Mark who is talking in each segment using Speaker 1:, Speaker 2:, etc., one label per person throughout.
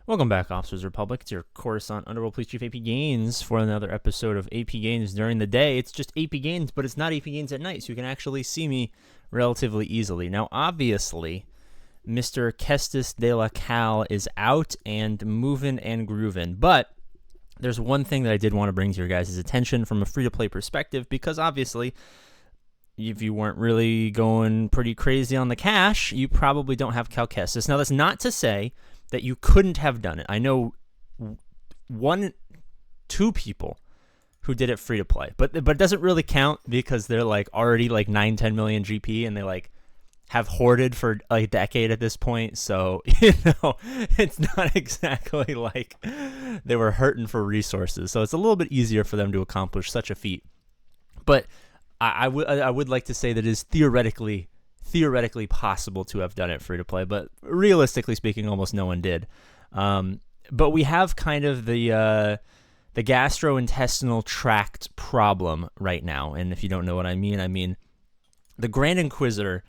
Speaker 1: Welcome back, Officers Republic. It's your Coruscant Underworld Police Chief APGAINS for another episode of APGAINS during the day. It's just APGAINS, but it's not APGAINS at night, so you can actually see me relatively easily. Now, obviously, Mr. Kestis de la Cal is out and moving and grooving, but there's one thing that I did want to bring to your guys' attention from a free-to-play perspective, because obviously, if you weren't really going pretty crazy on the cash, you probably don't have Cal Kestis. Now, that's not to say that you couldn't have done it. I know two people who did it free to play, but it doesn't really count because they're like already like 9-10 million GP and they like have hoarded for a decade at this point. So, it's not exactly like they were hurting for resources. So it's a little bit easier for them to accomplish such a feat. But I would like to say that it is theoretically possible to have done it free to play, but realistically speaking, almost no one did. But we have kind of the gastrointestinal tract problem right now, and if you don't know what I mean the Grand Inquisitor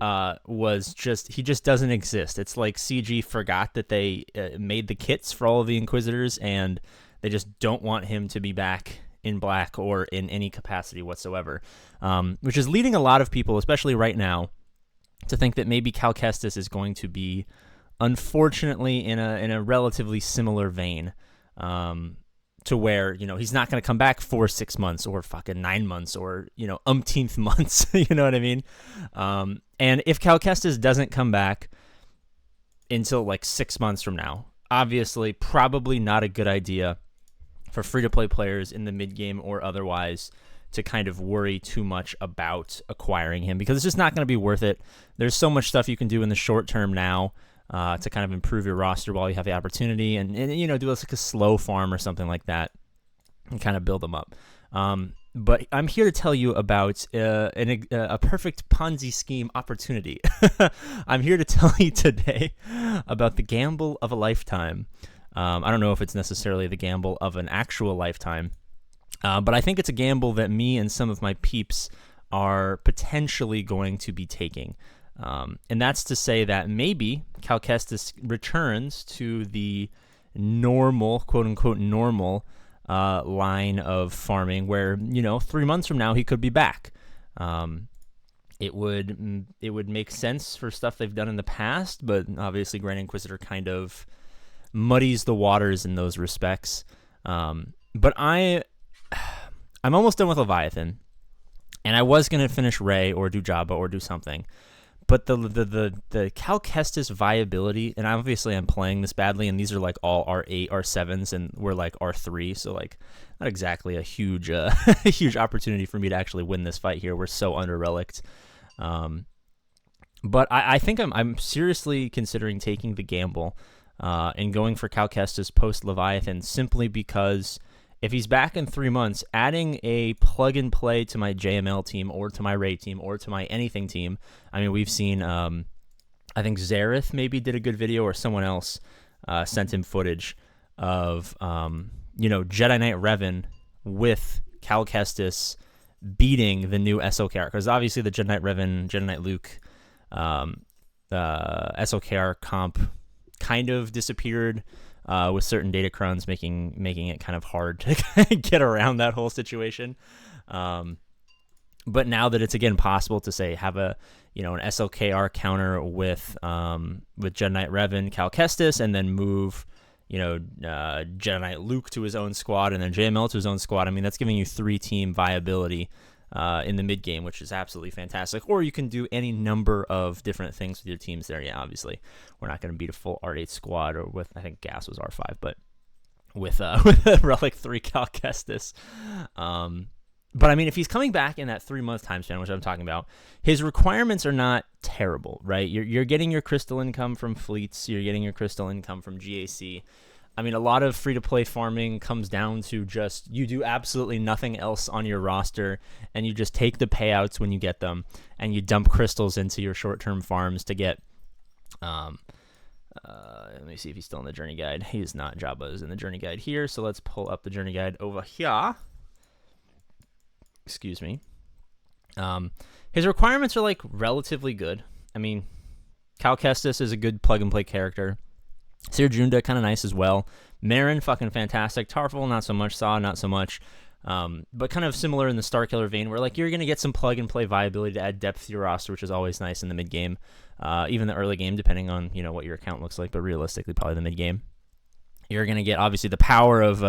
Speaker 1: he just doesn't exist. It's like CG forgot that they made the kits for all of the Inquisitors, and they just don't want him to be back in black or in any capacity whatsoever, which is leading a lot of people, especially right now, to think that maybe Cal Kestis is going to be, unfortunately, in a relatively similar vein, to where, he's not going to come back for 6 months or fucking 9 months or, umpteenth months. You know what I mean? And if Cal Kestis doesn't come back until like 6 months from now, obviously probably not a good idea for free-to-play players in the mid-game or otherwise to kind of worry too much about acquiring him, because it's just not going to be worth it. There's so much stuff you can do in the short term now to kind of improve your roster while you have the opportunity, and do like a slow farm or something like that and kind of build them up. But I'm here to tell you about a perfect Ponzi scheme opportunity. I'm here to tell you today about the gamble of a lifetime. I don't know if it's necessarily the gamble of an actual lifetime, but I think it's a gamble that me and some of my peeps are potentially going to be taking. And that's to say that maybe Cal Kestis returns to the normal, quote-unquote normal, line of farming where, 3 months from now he could be back. It would make sense for stuff they've done in the past, but obviously Grand Inquisitor kind of muddies the waters in those respects. But I'm almost done with Leviathan, and I was going to finish Ray or do Jabba or do something. But the Cal Kestis viability, and obviously I'm playing this badly, and these are like all R8, R7s, and we're like R3, so like not exactly a huge huge opportunity for me to actually win this fight here. We're so under-relicked. But I think I'm seriously considering taking the gamble and going for Cal Kestis post-Leviathan, simply because if he's back in 3 months, adding a plug-and-play to my JML team or to my Ray team or to my anything team, I mean, we've seen, I think Zareth maybe did a good video, or someone else sent him footage of, Jedi Knight Revan with Cal Kestis beating the new SOKR. Because obviously the Jedi Knight Revan, Jedi Knight Luke SOKR comp kind of disappeared with certain data cruns making it kind of hard to get around that whole situation. But now that it's again possible to say have an SOKR counter with Jedi Knight Revan, Cal Kestis, and then move Jedi Knight Luke to his own squad and then JML to his own squad. I mean, that's giving you 3-team viability in the mid game, which is absolutely fantastic. Or you can do any number of different things with your teams there. Yeah, obviously we're not going to beat a full R8 squad, or with, I think Gas was R5, but with Relic 3 Cal Kestis. But I mean, if he's coming back in that 3-month time span, which I'm talking about, his requirements are not terrible, right? You're getting your crystal income from fleets. You're getting your crystal income from GAC. I mean, a lot of free-to-play farming comes down to just you do absolutely nothing else on your roster, and you just take the payouts when you get them, and you dump crystals into your short-term farms to get... let me see if he's still in the journey guide. He is not. Jabba is in the journey guide here, so let's pull up the journey guide over here. Excuse me. His requirements are like relatively good. I mean, Cal Kestis is a good plug-and-play character. Sirjunda, kind of nice as well. Marin, fucking fantastic. Tarful, not so much. Saw, not so much. But kind of similar in the Starkiller vein, where like you're going to get some plug-and-play viability to add depth to your roster, which is always nice in the mid-game. Even the early game, depending on, you know, what your account looks like, but realistically, probably the mid-game. You're going to get, obviously, the power of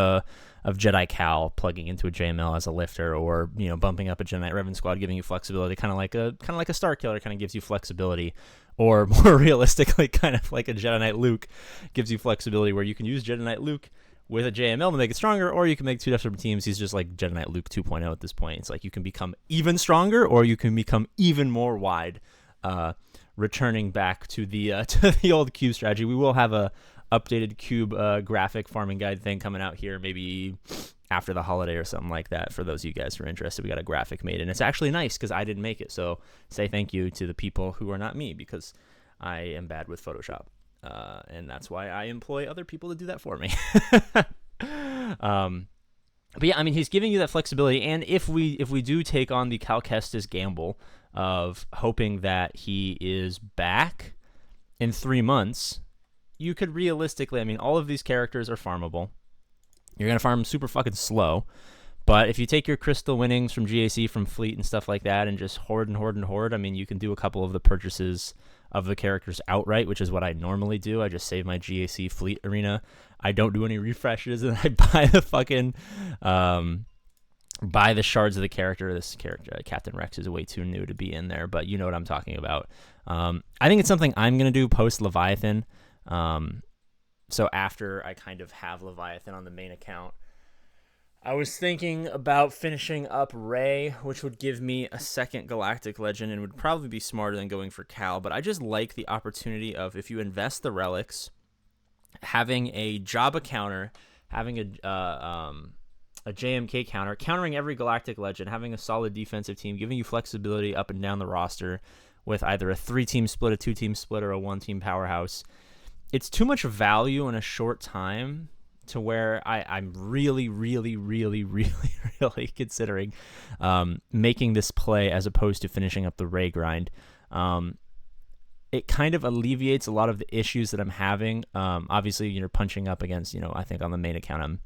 Speaker 1: Jedi Cal plugging into a JML as a lifter, or, you know, bumping up a Jedi Knight Revan squad, giving you flexibility, kind of like a Star Killer, kind of gives you flexibility, or more realistically, kind of like a Jedi Knight Luke gives you flexibility, where you can use Jedi Knight Luke with a JML to make it stronger, or you can make two different teams. He's just like Jedi Knight Luke 2.0 at this point. It's like you can become even stronger, or you can become even more wide, returning back to the old cube strategy. We will have a updated cube graphic farming guide thing coming out here maybe after the holiday or something like that. For those of you guys who are interested, we got a graphic made, and it's actually nice because I didn't make it. So say thank you to the people who are not me, because I am bad with Photoshop, and that's why I employ other people to do that for me. But yeah, I mean, he's giving you that flexibility, and if we do take on the Cal Kestis gamble of hoping that he is back in 3 months, you could realistically, I mean, all of these characters are farmable. You're going to farm them super fucking slow. But if you take your crystal winnings from GAC, from Fleet and stuff like that, and just hoard and hoard and hoard, I mean, you can do a couple of the purchases of the characters outright, which is what I normally do. I just save my GAC Fleet arena. I don't do any refreshes, and I buy the fucking, buy the shards of the character. This character, Captain Rex, is way too new to be in there, but you know what I'm talking about. I think it's something I'm going to do post Leviathan. So after I kind of have Leviathan on the main account, I was thinking about finishing up Rey, which would give me a second Galactic Legend and would probably be smarter than going for Cal. But I just like the opportunity of, if you invest the relics, having a Jabba counter, having a JMK counter, countering every Galactic Legend, having a solid defensive team, giving you flexibility up and down the roster with either a 3-team split, a 2-team split, or a 1-team powerhouse. It's too much value in a short time to where I'm really, really, really, really, really considering making this play as opposed to finishing up the Rey grind. It kind of alleviates a lot of the issues that I'm having. Obviously, you're punching up against, I think on the main account, I'm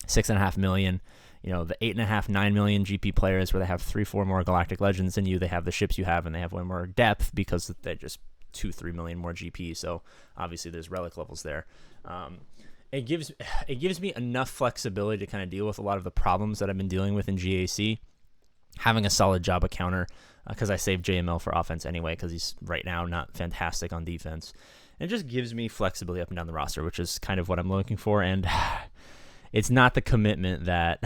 Speaker 1: 6.5 million. The 8.5, 9 million GP players, where they have 3-4 more Galactic Legends than you. They have the ships you have, and they have way more depth because they're just 2-3 million more GP. So obviously there's relic levels there. It gives me enough flexibility to kind of deal with a lot of the problems that I've been dealing with in GAC. Having a solid Jabba counter, because I saved JML for offense anyway, because he's right now not fantastic on defense. And it just gives me flexibility up and down the roster, which is kind of what I'm looking for. And it's not the commitment that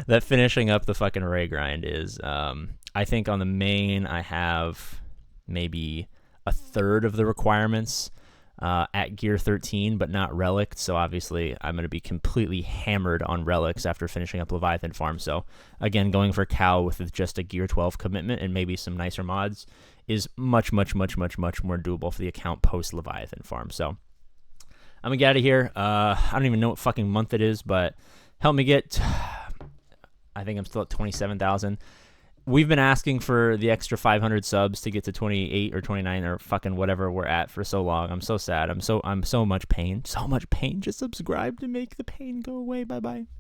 Speaker 1: that finishing up the fucking Rey grind is. I think on the main I have maybe a third of the requirements at gear 13, but not relic. So obviously I'm going to be completely hammered on relics after finishing up Leviathan farm. So again, going for Cal with just a gear 12 commitment and maybe some nicer mods is much, much, much, much, much more doable for the account post Leviathan farm. So I'm going to get out of here. I don't even know what fucking month it is, but help me get, I think I'm still at 27,000. We've been asking for the extra 500 subs to get to 28 or 29 or fucking whatever we're at for so long. I'm so sad. I'm so much pain. So much pain. Just subscribe to make the pain go away. Bye-bye.